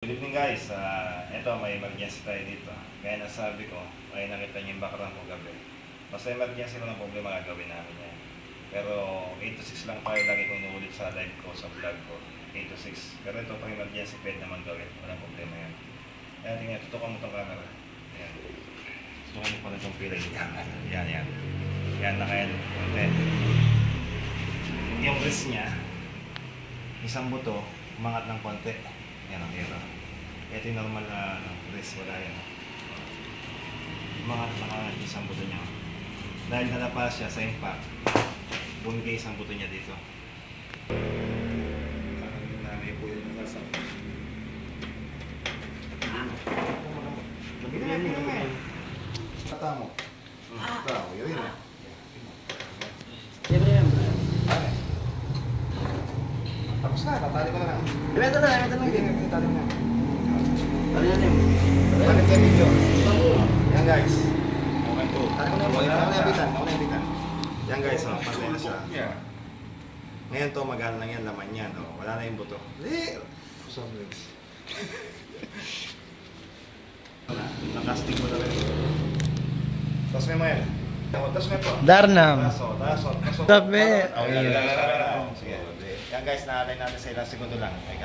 Good evening guys, ito may emergency tayo dito. Kaya nasabi ko, ay nakita niyo yung background ko gabi. Basta emergency lang ang problema, gagawin namin yan. Pero 8 to 6 lang tayo, lagi kong inuulit sa live ko, sa vlog ko. 8 to 6. Pero ito pang emergency, pwede naman gawin. Walang problema yan. Kaya tingnan, tutukan mo itong camera. Yan. Tutukan mo pa rin itong pilay ng camera. Yan, yan. Yan, nakayan. Konti. Yung wrist niya, isang buto, umangat ng konti. Yan ang hero. Ito yung normal na wrist, wala yan. Umangat na isang buto niya. Dahil nalapas siya sa impact, bumigay isang buto niya dito. Nanay po yung nasa. Labihan mo naman. Kata mo. Kata mo, yun na. Tapos na, tatali ko na lang. Ibenta na lang. Tali mo na. Tali na yun. Balik tayo video. Yan guys. Okay po. Tali ko na yung bitan. Yan guys, pantay na siya. Ngayon to, magana lang yan, laman yan. Wala na yung buto. For some reason. Nakastig mo na rin. Tapos may mga yan. Tapos may po. Darnam. Taso. Tabi. Sige. Yan guys, nakalay natin sa ilang segundo lang. Ay,